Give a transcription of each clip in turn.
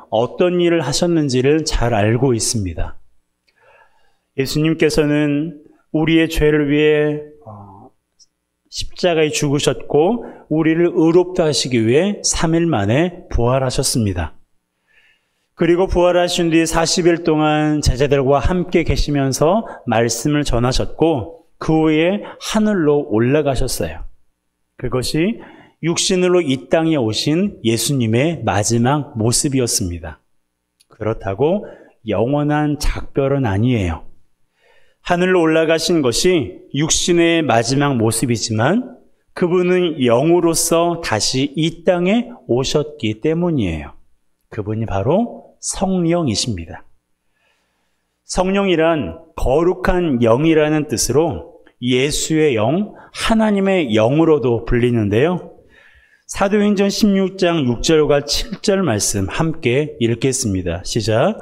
어떤 일을 하셨는지를 잘 알고 있습니다. 예수님께서는 우리의 죄를 위해 십자가에 죽으셨고 우리를 의롭다 하시기 위해 3일 만에 부활하셨습니다. 그리고 부활하신 뒤 40일 동안 제자들과 함께 계시면서 말씀을 전하셨고 그 후에 하늘로 올라가셨어요. 그것이 육신으로 이 땅에 오신 예수님의 마지막 모습이었습니다. 그렇다고 영원한 작별은 아니에요. 하늘로 올라가신 것이 육신의 마지막 모습이지만 그분은 영으로서 다시 이 땅에 오셨기 때문이에요. 그분이 바로 성령이십니다. 성령이란 거룩한 영이라는 뜻으로 예수의 영, 하나님의 영으로도 불리는데요. 사도행전 16장 6절과 7절 말씀 함께 읽겠습니다. 시작.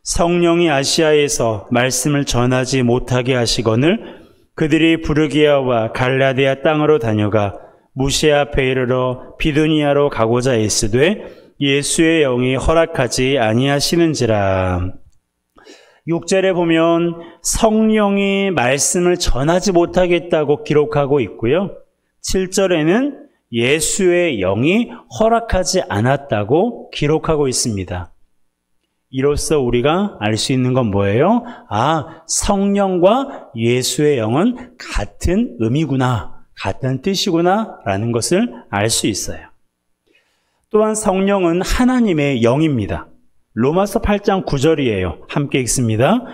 성령이 아시아에서 말씀을 전하지 못하게 하시거늘 그들이 부르기아와 갈라디아 땅으로 다녀가 무시아 앞에 이르러 비두니아로 가고자 애쓰되 예수의 영이 허락하지 아니하시는지라. 6절에 보면 성령이 말씀을 전하지 못하겠다고 기록하고 있고요. 7절에는 예수의 영이 허락하지 않았다고 기록하고 있습니다. 이로써 우리가 알 수 있는 건 뭐예요? 성령과 예수의 영은 같은 의미구나, 같은 뜻이구나 라는 것을 알 수 있어요. 또한 성령은 하나님의 영입니다. 로마서 8장 9절이에요. 함께 읽습니다.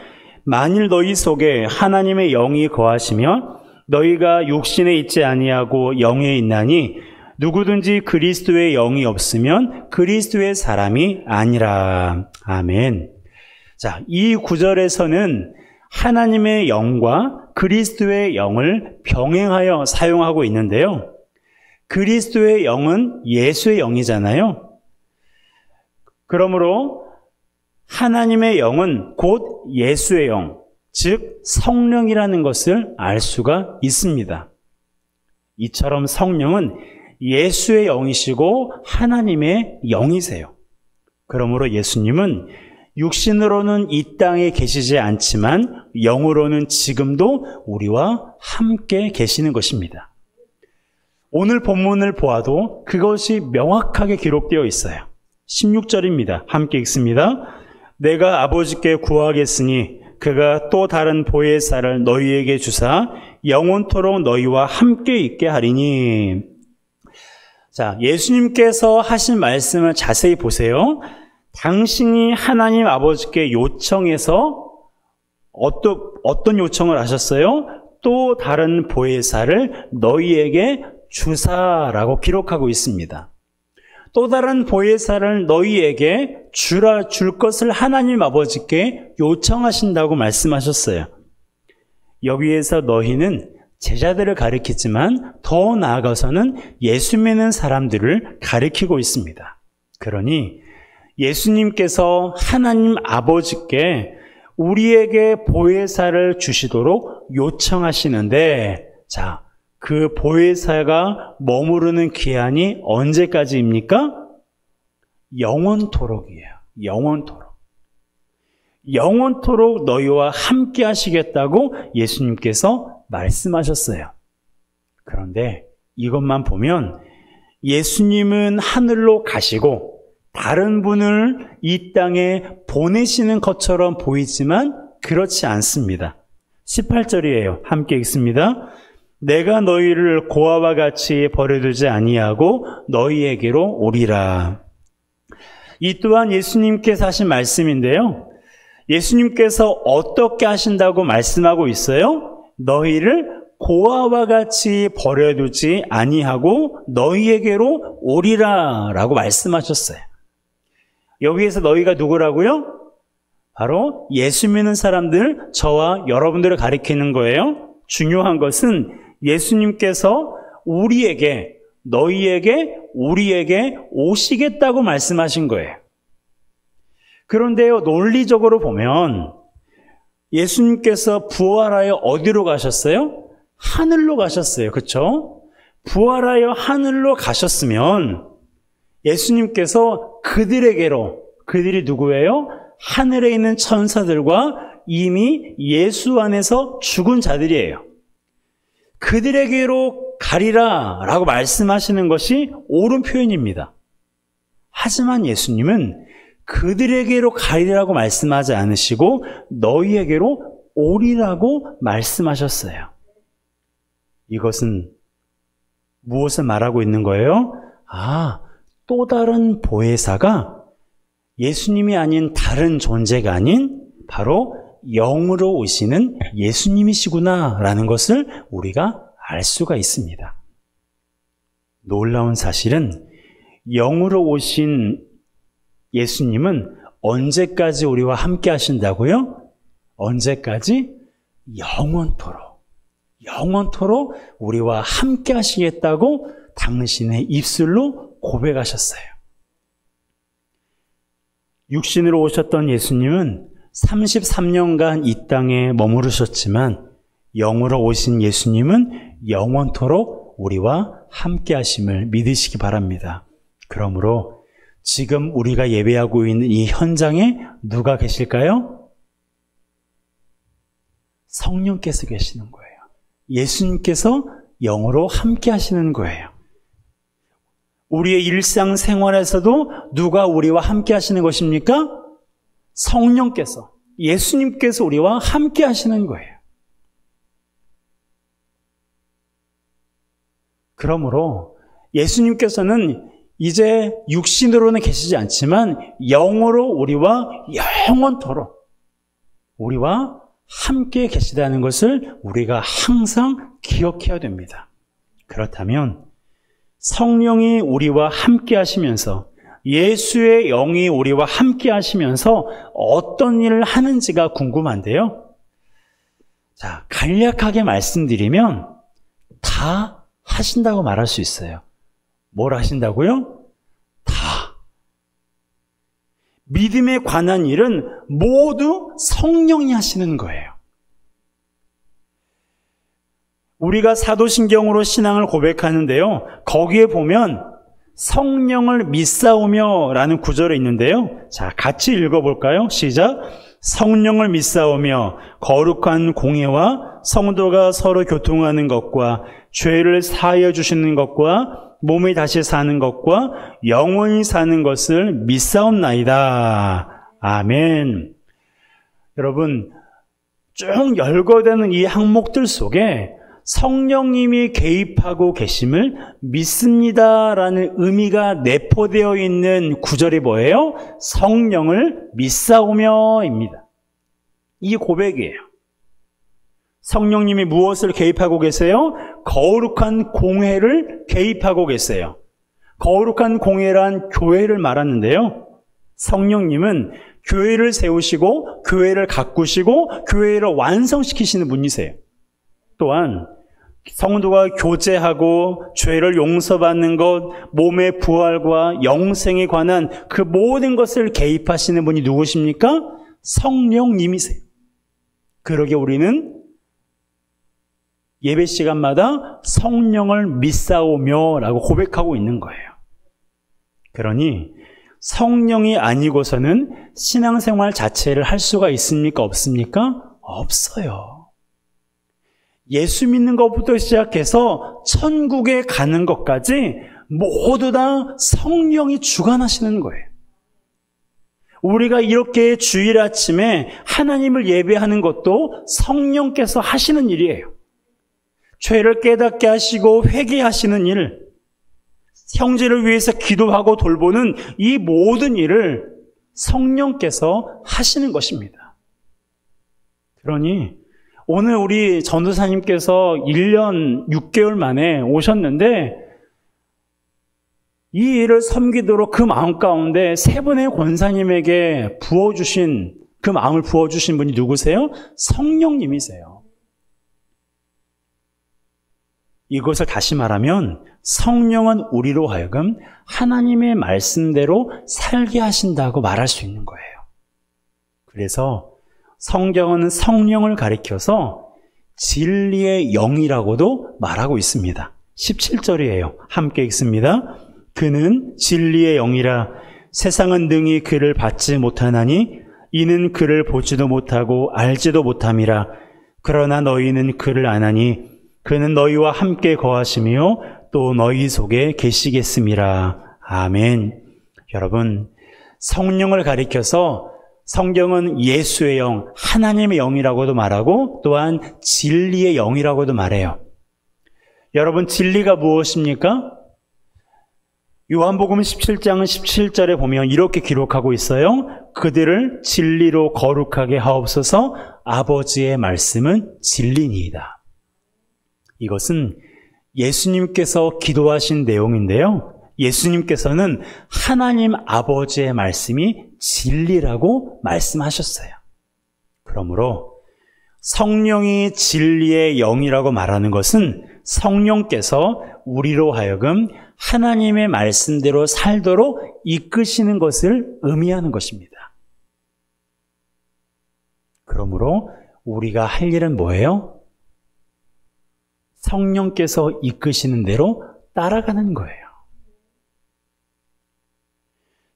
만일 너희 속에 하나님의 영이 거하시면 너희가 육신에 있지 아니하고 영에 있나니 누구든지 그리스도의 영이 없으면 그리스도의 사람이 아니라. 아멘. 자, 이 구절에서는 하나님의 영과 그리스도의 영을 병행하여 사용하고 있는데요. 그리스도의 영은 예수의 영이잖아요. 그러므로 하나님의 영은 곧 예수의 영, 즉 성령이라는 것을 알 수가 있습니다. 이처럼 성령은 예수의 영이시고 하나님의 영이세요. 그러므로 예수님은 육신으로는 이 땅에 계시지 않지만 영으로는 지금도 우리와 함께 계시는 것입니다. 오늘 본문을 보아도 그것이 명확하게 기록되어 있어요. 16절입니다. 함께 읽습니다. 내가 아버지께 구하겠으니 그가 또 다른 보혜사를 너희에게 주사 영원토록 너희와 함께 있게 하리니. 자, 예수님께서 하신 말씀을 자세히 보세요. 당신이 하나님 아버지께 요청해서 어떤 요청을 하셨어요? 또 다른 보혜사를 너희에게 주사라고 기록하고 있습니다. 또 다른 보혜사를 너희에게 줄 것을 하나님 아버지께 요청하신다고 말씀하셨어요. 여기에서 너희는 제자들을 가리키지만 더 나아가서는 예수 믿는 사람들을 가리키고 있습니다. 그러니 예수님께서 하나님 아버지께 우리에게 보혜사를 주시도록 요청하시는데, 자, 그 보혜사가 머무르는 기한이 언제까지입니까? 영원토록이에요. 영원토록. 영원토록 너희와 함께 하시겠다고 예수님께서 말씀하셨어요. 그런데 이것만 보면 예수님은 하늘로 가시고 다른 분을 이 땅에 보내시는 것처럼 보이지만 그렇지 않습니다. 18절이에요. 함께 읽습니다. 내가 너희를 고아와 같이 버려두지 아니하고 너희에게로 오리라. 이 또한 예수님께서 하신 말씀인데요. 예수님께서 어떻게 하신다고 말씀하고 있어요? 너희를 고아와 같이 버려두지 아니하고 너희에게로 오리라 라고 말씀하셨어요. 여기에서 너희가 누구라고요? 바로 예수 믿는 사람들, 저와 여러분들을 가리키는 거예요. 중요한 것은 예수님께서 우리에게, 너희에게, 우리에게 오시겠다고 말씀하신 거예요. 그런데요, 논리적으로 보면 예수님께서 부활하여 어디로 가셨어요? 하늘로 가셨어요. 그렇죠? 부활하여 하늘로 가셨으면 예수님께서 그들에게로, 그들이 누구예요? 하늘에 있는 천사들과 이미 예수 안에서 죽은 자들이에요. 그들에게로 가리라 라고 말씀하시는 것이 옳은 표현입니다. 하지만 예수님은 그들에게로 가리라고 말씀하지 않으시고 너희에게로 오리라고 말씀하셨어요. 이것은 무엇을 말하고 있는 거예요? 또 다른 보혜사가 예수님이 아닌 다른 존재가 아닌 바로 영으로 오시는 예수님이시구나 라는 것을 우리가 알 수가 있습니다. 놀라운 사실은 영으로 오신 예수님은 언제까지 우리와 함께 하신다고요? 언제까지? 영원토록 우리와 함께 하시겠다고 당신의 입술로 고백하셨어요. 육신으로 오셨던 예수님은 33년간 이 땅에 머무르셨지만 영으로 오신 예수님은 영원토록 우리와 함께 하심을 믿으시기 바랍니다. 그러므로 지금 우리가 예배하고 있는 이 현장에 누가 계실까요? 성령께서 계시는 거예요. 예수님께서 영으로 함께 하시는 거예요. 우리의 일상생활에서도 누가 우리와 함께 하시는 것입니까? 성령께서, 예수님께서 우리와 함께 하시는 거예요. 그러므로 예수님께서는 이제 육신으로는 계시지 않지만 영으로 우리와 영원토록 우리와 함께 계시다는 것을 우리가 항상 기억해야 됩니다. 그렇다면 성령이 우리와 함께 하시면서 예수의 영이 우리와 함께 하시면서 어떤 일을 하는지가 궁금한데요. 자, 간략하게 말씀드리면 다 하신다고 말할 수 있어요. 뭘 하신다고요? 다. 믿음에 관한 일은 모두 성령이 하시는 거예요. 우리가 사도신경으로 신앙을 고백하는데요. 거기에 보면 성령을 믿사오며 라는 구절이 있는데요. 자, 같이 읽어볼까요? 시작. 성령을 믿사오며 거룩한 공예와 성도가 서로 교통하는 것과 죄를 사하여 주시는 것과 몸이 다시 사는 것과 영원히 사는 것을 믿사옵나이다. 아멘. 여러분, 쭉 열거되는 이 항목들 속에 성령님이 개입하고 계심을 믿습니다라는 의미가 내포되어 있는 구절이 뭐예요? 성령을 믿사오며입니다. 이 고백이에요. 성령님이 무엇을 개입하고 계세요? 거룩한 공회를 개입하고 계세요. 거룩한 공회란 교회를 말하는데요. 성령님은 교회를 세우시고 교회를 가꾸시고 교회를 완성시키시는 분이세요. 또한 성도가 교제하고 죄를 용서받는 것, 몸의 부활과 영생에 관한 그 모든 것을 개입하시는 분이 누구십니까? 성령님이세요. 그러기에 우리는 예배 시간마다 성령을 믿사오며 라고 고백하고 있는 거예요. 그러니 성령이 아니고서는 신앙생활 자체를 할 수가 있습니까? 없습니까? 없어요. 예수 믿는 것부터 시작해서 천국에 가는 것까지 모두 다 성령이 주관하시는 거예요. 우리가 이렇게 주일 아침에 하나님을 예배하는 것도 성령께서 하시는 일이에요. 죄를 깨닫게 하시고 회개하시는 일, 형제를 위해서 기도하고 돌보는 이 모든 일을 성령께서 하시는 것입니다. 그러니 오늘 우리 전도사님께서 1년 6개월 만에 오셨는데 이 일을 섬기도록 그 마음 가운데 세 분의 권사님에게 부어주신, 그 마음을 부어주신 분이 누구세요? 성령님이세요. 이것을 다시 말하면 성령은 우리로 하여금 하나님의 말씀대로 살게 하신다고 말할 수 있는 거예요. 그래서 성경은 성령을 가리켜서 진리의 영이라고도 말하고 있습니다. 17절이에요. 함께 읽습니다. 그는 진리의 영이라 세상은 능히 그를 받지 못하나니 이는 그를 보지도 못하고 알지도 못함이라. 그러나 너희는 그를 아나니 그는 너희와 함께 거하시며 또 너희 속에 계시겠음이라. 아멘. 여러분, 성령을 가리켜서 성경은 예수의 영, 하나님의 영이라고도 말하고 또한 진리의 영이라고도 말해요. 여러분, 진리가 무엇입니까? 요한복음 17장 17절에 보면 이렇게 기록하고 있어요. 그들을 진리로 거룩하게 하옵소서. 아버지의 말씀은 진리니이다. 이것은 예수님께서 기도하신 내용인데요. 예수님께서는 하나님 아버지의 말씀이 진리라고 말씀하셨어요. 그러므로 성령이 진리의 영이라고 말하는 것은 성령께서 우리로 하여금 하나님의 말씀대로 살도록 이끄시는 것을 의미하는 것입니다. 그러므로 우리가 할 일은 뭐예요? 성령께서 이끄시는 대로 따라가는 거예요.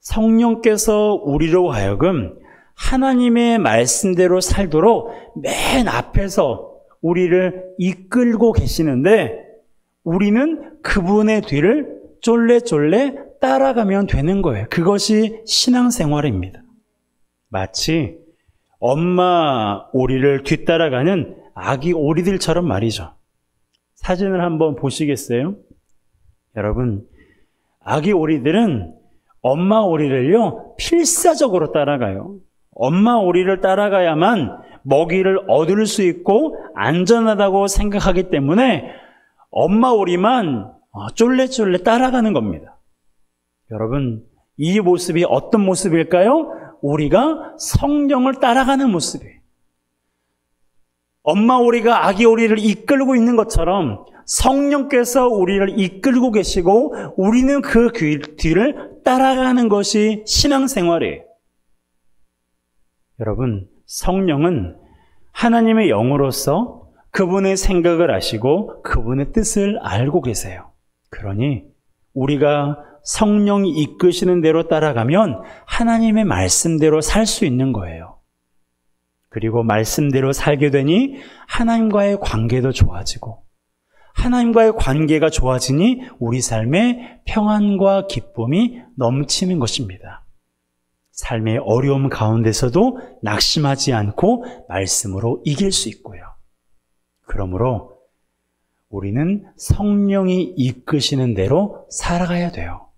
성령께서 우리로 하여금 하나님의 말씀대로 살도록 맨 앞에서 우리를 이끌고 계시는데 우리는 그분의 뒤를 쫄래쫄래 따라가면 되는 거예요. 그것이 신앙생활입니다. 마치 엄마 오리를 뒤따라가는 아기 오리들처럼 말이죠. 사진을 한번 보시겠어요? 여러분, 아기 오리들은 엄마 오리를요, 필사적으로 따라가요. 엄마 오리를 따라가야만 먹이를 얻을 수 있고 안전하다고 생각하기 때문에 엄마 오리만 쫄래쫄래 따라가는 겁니다. 여러분, 이 모습이 어떤 모습일까요? 우리가 성령을 따라가는 모습이에요. 엄마 오리가 아기 오리를 이끌고 있는 것처럼 성령께서 우리를 이끌고 계시고 우리는 그 뒤를 따라가는 것이 신앙생활이에요. 여러분, 성령은 하나님의 영으로서 그분의 생각을 아시고 그분의 뜻을 알고 계세요. 그러니 우리가 성령이 이끄시는 대로 따라가면 하나님의 말씀대로 살 수 있는 거예요. 그리고 말씀대로 살게 되니 하나님과의 관계도 좋아지고 하나님과의 관계가 좋아지니 우리 삶에 평안과 기쁨이 넘치는 것입니다. 삶의 어려움 가운데서도 낙심하지 않고 말씀으로 이길 수 있고요. 그러므로 우리는 성령이 이끄시는 대로 살아가야 돼요.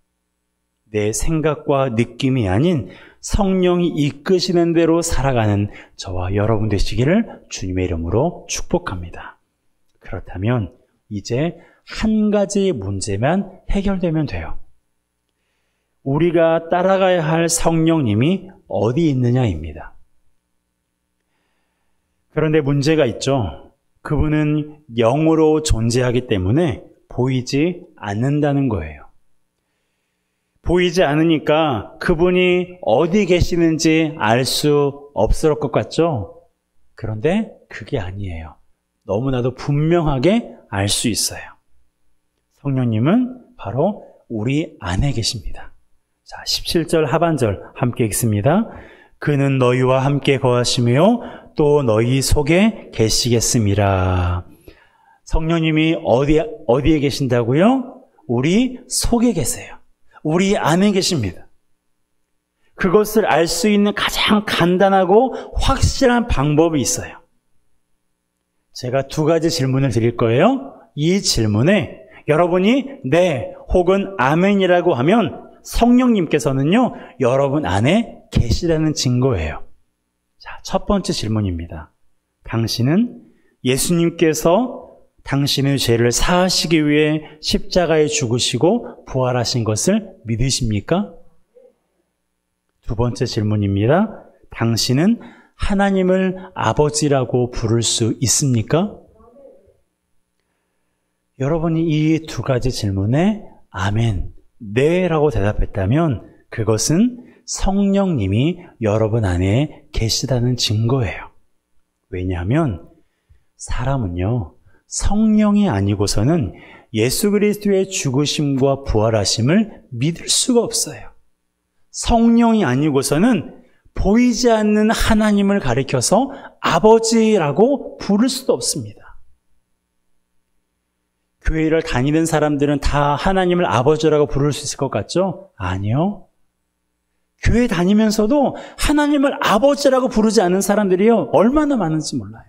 내 생각과 느낌이 아닌 성령이 이끄시는 대로 살아가는 저와 여러분 되시기를 주님의 이름으로 축복합니다. 그렇다면 이제 한 가지 문제만 해결되면 돼요. 우리가 따라가야 할 성령님이 어디 있느냐입니다. 그런데 문제가 있죠. 그분은 영으로 존재하기 때문에 보이지 않는다는 거예요. 보이지 않으니까 그분이 어디 계시는지 알 수 없을 것 같죠? 그런데 그게 아니에요. 너무나도 분명하게 알 수 있어요. 성령님은 바로 우리 안에 계십니다. 자, 17절 하반절 함께 읽습니다. 그는 너희와 함께 거하시며 또 너희 속에 계시겠음이라. 성령님이 어디에 계신다고요? 우리 속에 계세요. 우리 안에 계십니다. 그것을 알 수 있는 가장 간단하고 확실한 방법이 있어요. 제가 두 가지 질문을 드릴 거예요. 이 질문에 여러분이 네 혹은 아멘이라고 하면 성령님께서는요, 여러분 안에 계시다는 증거예요. 자, 첫 번째 질문입니다. 당신은 예수님께서 당신의 죄를 사하시기 위해 십자가에 죽으시고 부활하신 것을 믿으십니까? 두 번째 질문입니다. 당신은 하나님을 아버지라고 부를 수 있습니까? 여러분이 이 두 가지 질문에 아멘, 네라고 대답했다면 그것은 성령님이 여러분 안에 계시다는 증거예요. 왜냐하면 사람은요, 성령이 아니고서는 예수 그리스도의 죽으심과 부활하심을 믿을 수가 없어요. 성령이 아니고서는 보이지 않는 하나님을 가리켜서 아버지라고 부를 수도 없습니다. 교회를 다니는 사람들은 다 하나님을 아버지라고 부를 수 있을 것 같죠? 아니요. 교회 다니면서도 하나님을 아버지라고 부르지 않는 사람들이요, 얼마나 많은지 몰라요.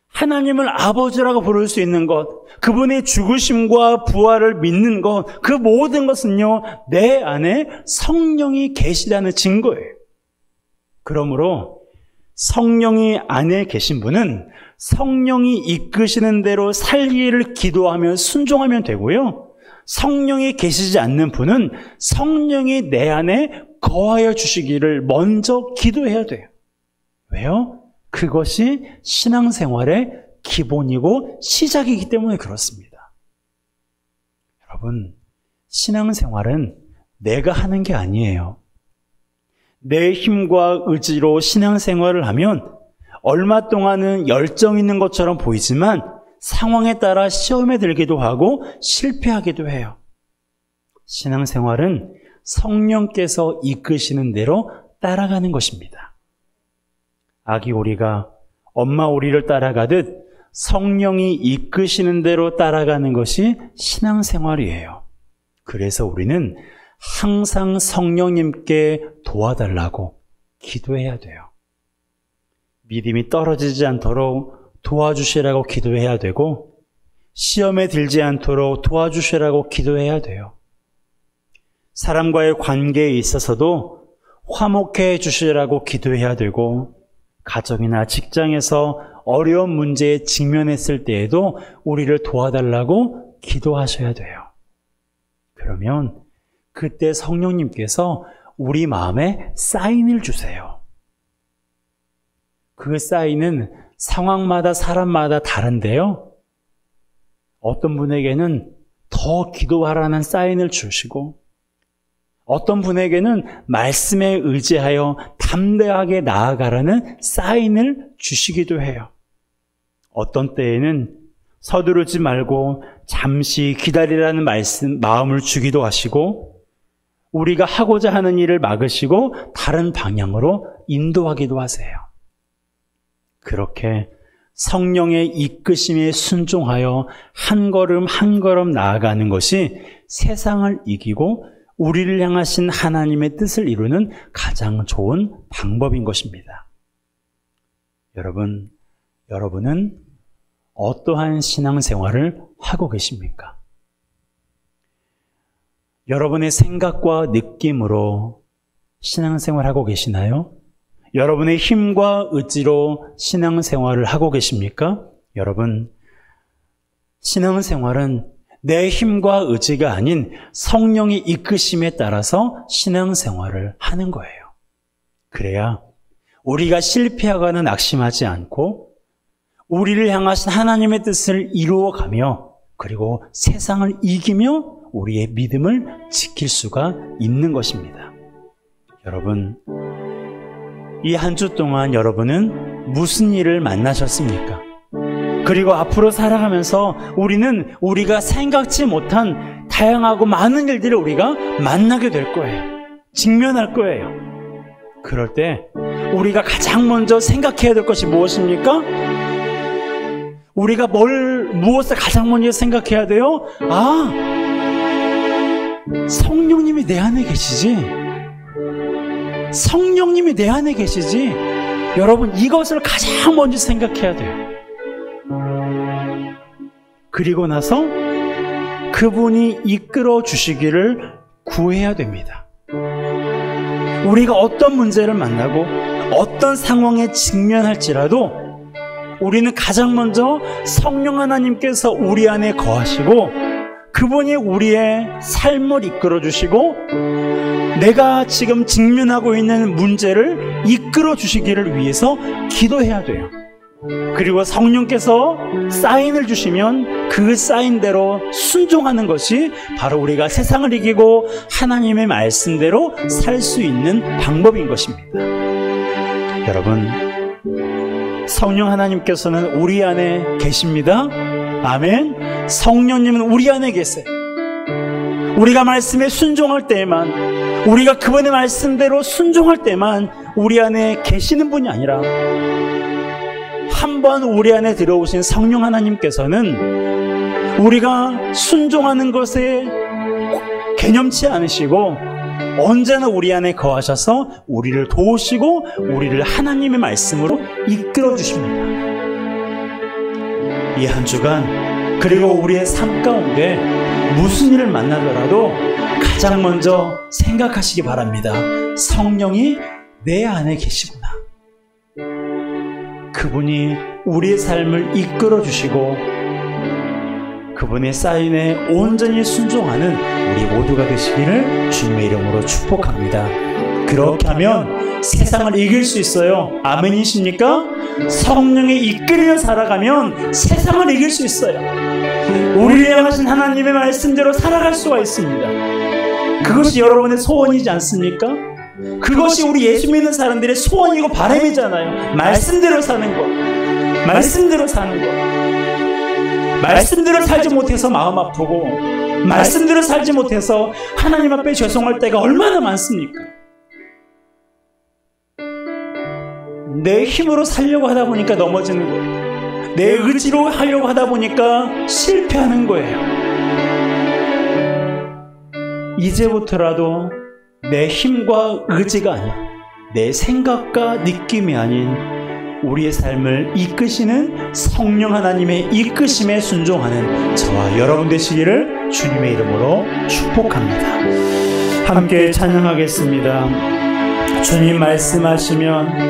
하나님을 아버지라고 부를 수 있는 것, 그분의 죽으심과 부활을 믿는 것, 그 모든 것은요, 내 안에 성령이 계시다는 증거예요. 그러므로 성령이 안에 계신 분은 성령이 이끄시는 대로 살기를 기도하며 순종하면 되고요. 성령이 계시지 않는 분은 성령이 내 안에 거하여 주시기를 먼저 기도해야 돼요. 왜요? 그것이 신앙생활의 기본이고 시작이기 때문에 그렇습니다. 여러분, 신앙생활은 내가 하는 게 아니에요. 내 힘과 의지로 신앙생활을 하면 얼마 동안은 열정 있는 것처럼 보이지만 상황에 따라 시험에 들기도 하고 실패하기도 해요. 신앙생활은 성령께서 이끄시는 대로 따라가는 것입니다. 아기 오리가 엄마 오리를 따라가듯 성령이 이끄시는 대로 따라가는 것이 신앙생활이에요. 그래서 우리는 항상 성령님께 도와달라고 기도해야 돼요. 믿음이 떨어지지 않도록 도와주시라고 기도해야 되고, 시험에 들지 않도록 도와주시라고 기도해야 돼요. 사람과의 관계에 있어서도 화목해 주시라고 기도해야 되고, 가정이나 직장에서 어려운 문제에 직면했을 때에도 우리를 도와달라고 기도하셔야 돼요. 그러면 그때 성령님께서 우리 마음에 사인을 주세요. 그 사인은 상황마다 사람마다 다른데요. 어떤 분에게는 더 기도하라는 사인을 주시고, 어떤 분에게는 말씀에 의지하여 담대하게 나아가라는 사인을 주시기도 해요. 어떤 때에는 서두르지 말고 잠시 기다리라는 마음을 주기도 하시고, 우리가 하고자 하는 일을 막으시고 다른 방향으로 인도하기도 하세요. 그렇게 성령의 이끄심에 순종하여 한 걸음 한 걸음 나아가는 것이 세상을 이기고 우리를 향하신 하나님의 뜻을 이루는 가장 좋은 방법인 것입니다. 여러분은 어떠한 신앙생활을 하고 계십니까? 여러분의 생각과 느낌으로 신앙생활하고 계시나요? 여러분의 힘과 의지로 신앙생활을 하고 계십니까? 여러분, 신앙생활은 내 힘과 의지가 아닌 성령의 이끄심에 따라서 신앙생활을 하는 거예요. 그래야 우리가 실패하거나 낙심하지 않고 우리를 향하신 하나님의 뜻을 이루어가며, 그리고 세상을 이기며 우리의 믿음을 지킬 수가 있는 것입니다. 여러분, 이 한 주 동안 여러분은 무슨 일을 만나셨습니까? 그리고 앞으로 살아가면서 우리는 우리가 생각지 못한 다양하고 많은 일들을 우리가 만나게 될 거예요. 직면할 거예요. 그럴 때 우리가 가장 먼저 생각해야 될 것이 무엇입니까? 우리가 무엇을 가장 먼저 생각해야 돼요? 성령님이 내 안에 계시지. 성령님이 내 안에 계시지. 여러분, 이것을 가장 먼저 생각해야 돼요. 그리고 나서 그분이 이끌어 주시기를 구해야 됩니다. 우리가 어떤 문제를 만나고 어떤 상황에 직면할지라도 우리는 가장 먼저 성령 하나님께서 우리 안에 거하시고 그분이 우리의 삶을 이끌어 주시고 내가 지금 직면하고 있는 문제를 이끌어 주시기를 위해서 기도해야 돼요. 그리고 성령께서 사인을 주시면 그 사인대로 순종하는 것이 바로 우리가 세상을 이기고 하나님의 말씀대로 살 수 있는 방법인 것입니다. 여러분, 성령 하나님께서는 우리 안에 계십니다. 아멘. 성령님은 우리 안에 계세요. 우리가 말씀에 순종할 때에만, 우리가 그분의 말씀대로 순종할 때만 우리 안에 계시는 분이 아니라 한번 우리 안에 들어오신 성령 하나님께서는 우리가 순종하는 것에 개념치 않으시고 언제나 우리 안에 거하셔서 우리를 도우시고 우리를 하나님의 말씀으로 이끌어 주십니다. 이 한 주간 그리고 우리의 삶 가운데 무슨 일을 만나더라도 가장 먼저 생각하시기 바랍니다. 성령이 내 안에 계시구나. 그분이 우리의 삶을 이끌어 주시고 그분의 사인에 온전히 순종하는 우리 모두가 되시기를 주님의 이름으로 축복합니다. 그렇게 하면 세상을 이길 수 있어요. 아멘이십니까? 성령에 이끌려 살아가면 세상을 이길 수 있어요. 우리를 향하신 하나님의 말씀대로 살아갈 수가 있습니다. 그것이 여러분의 소원이지 않습니까? 그것이 우리 예수 믿는 사람들의 소원이고 바람이잖아요. 말씀대로 사는 것, 말씀대로 사는 것. 말씀대로 살지 못해서 마음 아프고 말씀대로 살지 못해서 하나님 앞에 죄송할 때가 얼마나 많습니까? 내 힘으로 살려고 하다 보니까 넘어지는 거예요. 내 의지로 하려고 하다 보니까 실패하는 거예요. 이제부터라도 내 힘과 의지가 아니야, 내 생각과 느낌이 아닌 우리의 삶을 이끄시는 성령 하나님의 이끄심에 순종하는 저와 여러분 되시기를 주님의 이름으로 축복합니다. 함께 찬양하겠습니다. 주님 말씀하시면